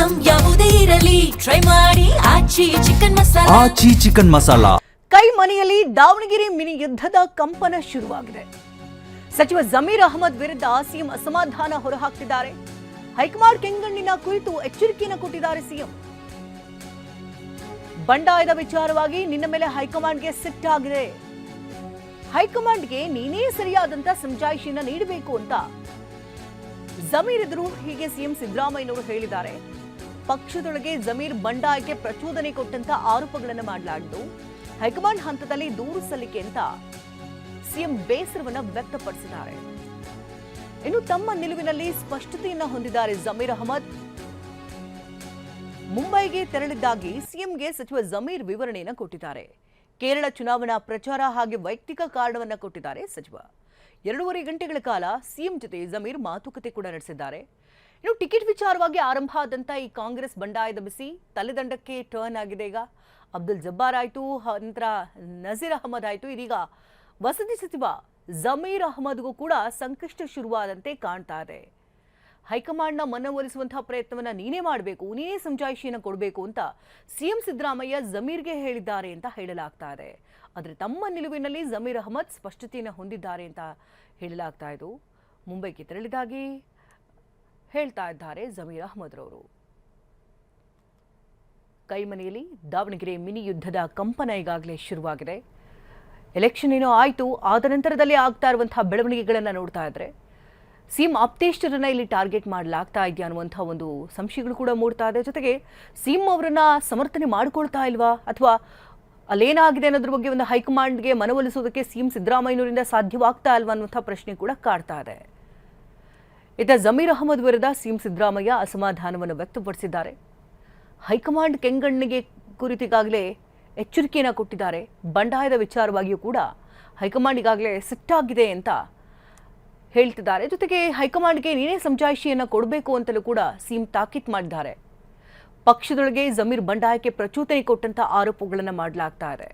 Item ಯಾವುದೇ ಇರಲಿ try ಮಾಡಿ ಆಚಿ ಚಿಕನ್ ಮಸಾಲಾ. ಕೈ ಮನೆಯಲ್ಲಿ ದಾವಣಗೆರೆ ಮಿನಿ ಯುದ್ಧದ ಕಂಪನ ಶುರುವಾಗಿದೆ. ಸಚಿವ ಜಮೀರ್ ಅಹಮದ್ ವಿರುದ್ಧ ಸಿಎಂ ಅಸಮಾಧಾನ ಹೊರಹಾಕ್ತಿದ್ದಾರೆ. ಹೈಕಮಾಂಡ್ ಕೆಂಗಣ್ಣಿನ ಕುರಿತು ಎಚ್ಚರಿಕೆಯನ್ನು ಕೊಟ್ಟಿದ್ದಾರೆ ಸಿಎಂ. ಬಂಡಾಯದ ವಿಚಾರವಾಗಿ ನಿನ್ನ ಮೇಲೆ ಹೈಕಮಾಂಡ್ಗೆ ಸಿಟ್ಟಾಗಿದೆ. ಹೈಕಮಾಂಡ್ಗೆ ನೀನೇ ಸರಿಯಾದಂತ ಸಮಜಾಯಿಷಿಯನ್ನ ನೀಡಬೇಕು ಅಂತ ಜಮೀರ್ ಎದುರು ಹೀಗೆ ಸಿಎಂ ಸಿದ್ದರಾಮಯ್ಯನವರು ಹೇಳಿದ್ದಾರೆ. ಪಕ್ಷದೊಳಗೆ ಜಮೀರ್ ಬಂಡಾಯಕ್ಕೆ ಪ್ರಚೋದನೆ ಕೊಟ್ಟಂತ ಆರೋಪಗಳನ್ನು ಮಾಡಲಾಗಿದ್ದು ಹೈಕಮಾಂಡ್ ಹಂತದಲ್ಲಿ ದೂರು ಸಲ್ಲಿಕೆ ಅಂತ ಸಿಎಂ ಬೇಸರವನ್ನ ವ್ಯಕ್ತಪಡಿಸಿದ್ದಾರೆ. ಇನ್ನು ತಮ್ಮ ನಿಲುವಿನಲ್ಲಿ ಸ್ಪಷ್ಟತೆಯನ್ನ ಹೊಂದಿದ್ದಾರೆ ಜಮೀರ್ ಅಹಮದ್. ಮುಂಬೈಗೆ ತೆರಳಿದ್ದಾಗಿ ಸಿಎಂಗೆ ಸಚಿವ ಜಮೀರ್ ವಿವರಣೆಯನ್ನ ಕೊಟ್ಟಿದ್ದಾರೆ. ಕೇರಳ ಚುನಾವಣಾ ಪ್ರಚಾರ ಹಾಗೆ ವೈಯಕ್ತಿಕ ಕಾರಣವನ್ನ ಕೊಟ್ಟಿದ್ದಾರೆ ಸಚಿವ. 2.5 ಗಂಟೆಗಳ ಕಾಲ ಸಿಎಂ ಜೊತೆ ಜಮೀರ್ ಮಾತುಕತೆ ಕೂಡ ನಡೆಸಿದ್ದಾರೆ. ಇನ್ನು ಟಿಕೆಟ್ ವಿಚಾರವಾಗಿ ಆರಂಭ ಆದಂತ ಈ ಕಾಂಗ್ರೆಸ್ ಬಂಡಾಯದ ಬಿಸಿ ತಲೆದಂಡಕ್ಕೆ ಟರ್ನ್ ಆಗಿದೆ. ಈಗ ಅಬ್ದುಲ್ ಜಬ್ಬಾರ್ ಆಯ್ತು, ನಂತರ ನಜೀರ್ ಅಹಮದ್ ಆಯ್ತು, ಇದೀಗ ವಸತಿ ಸಚಿವ ಜಮೀರ್ ಅಹಮದ್ಗೂ ಕೂಡ ಸಂಕಷ್ಟ ಶುರುವಾದಂತೆ ಕಾಣ್ತಾ ಇದೆ. ಹೈಕಮಾಂಡ್ನ ಮನವೊಲಿಸುವಂತಹ ಪ್ರಯತ್ನವನ್ನ ನೀನೇ ಮಾಡಬೇಕು, ನೀನೇ ಸಮಜಾಯಿಷಿಯನ್ನು ಕೊಡಬೇಕು ಅಂತ ಸಿಎಂ ಸಿದ್ದರಾಮಯ್ಯ ಜಮೀರ್ಗೆ ಹೇಳಿದ್ದಾರೆ ಅಂತ ಹೇಳಲಾಗ್ತಾ ಇದೆ. ಆದರೆ ತಮ್ಮ ನಿಲುವಿನಲ್ಲಿ ಜಮೀರ್ ಅಹಮದ್ ಸ್ಪಷ್ಟತೆಯನ್ನು ಹೊಂದಿದ್ದಾರೆ ಅಂತ ಹೇಳಲಾಗ್ತಾ ಇದ್ದು ಮುಂಬೈಗೆ ತೆರಳಿದಾಗಿ ಹೇಳ್ತಾ ಇದ್ದಾರೆ ಜಮೀರ್ ಅಹಮದ್ ರವರು. ಕೈಮನೆಯಲ್ಲಿ ದಾವಣಗೆರೆ ಮಿನಿ ಯುದ್ಧದ ಕಂಪನ ಈಗಾಗಲೇ ಶುರುವಾಗಿದೆ. ಎಲೆಕ್ಷನ್ ಏನೋ ಆಯಿತು, ಆದ ನಂತರದಲ್ಲಿ ಆಗ್ತಾ ಇರುವಂತಹ ಬೆಳವಣಿಗೆಗಳನ್ನು ನೋಡ್ತಾ ಇದ್ರೆ ಸಿಎಂ ಆಪ್ತೇಷ್ಟರನ್ನ ಇಲ್ಲಿ ಟಾರ್ಗೆಟ್ ಮಾಡಲಾಗ್ತಾ ಇದೆಯಾ ಅನ್ನುವಂಥ ಒಂದು ಸಂಶಯಗಳು ಕೂಡ ಮೂಡ್ತಾ ಇದೆ. ಜೊತೆಗೆ ಸಿಎಂ ಅವರನ್ನ ಸಮರ್ಥನೆ ಮಾಡ್ಕೊಳ್ತಾ ಇಲ್ವಾ, ಅಥವಾ ಅಲ್ಲೇನಾಗಿದೆ ಅನ್ನೋದ್ರ ಬಗ್ಗೆ ಒಂದು ಹೈಕಮಾಂಡ್ಗೆ ಮನವೊಲಿಸೋದಕ್ಕೆ ಸಿಎಂ ಸಿದ್ದರಾಮಯ್ಯನವರಿಂದ ಸಾಧ್ಯವಾಗ್ತಾ ಇಲ್ವಾ ಅನ್ನುವಂಥ ಪ್ರಶ್ನೆ ಕೂಡ ಕಾಡ್ತಾ ಇದೆ. ಇತ್ತ ಜಮೀರ್ ಅಹಮದ್ ವಿರುದ್ಧ ಸಿಎಂ ಸಿದ್ದರಾಮಯ್ಯ ಅಸಮಾಧಾನವನ್ನು ವ್ಯಕ್ತಪಡಿಸಿದ್ದಾರೆ. ಹೈಕಮಾಂಡ್ ಕೆಂಗಣ್ಣಿಗೆ ಕುರಿತಿಗಾಗಲೇ ಎಚ್ಚರಿಕೆಯನ್ನು ಕೊಟ್ಟಿದ್ದಾರೆ. ಬಂಡಾಯದ ವಿಚಾರವಾಗಿಯೂ ಕೂಡ ಹೈಕಮಾಂಡ್ ಈಗಾಗಲೇ ಸಿಟ್ಟಾಗಿದೆ ಅಂತ ಹೇಳ್ತಿದ್ದಾರೆ. ಜೊತೆಗೆ ಹೈಕಮಾಂಡ್ಗೆ ನೀನೇ ಸಮಜಾಯಿಷಿಯನ್ನು ಕೊಡಬೇಕು ಅಂತಲೂ ಕೂಡ ಸಿಎಂ ತಾಕೀತು ಮಾಡಿದ್ದಾರೆ. ಪಕ್ಷದೊಳಗೆ ಜಮೀರ್ ಬಂಡಾಯಕ್ಕೆ ಪ್ರಚೋದನೆ ಕೊಟ್ಟಂತ ಆರೋಪಗಳನ್ನು ಮಾಡಲಾಗ್ತಾ ಇದೆ.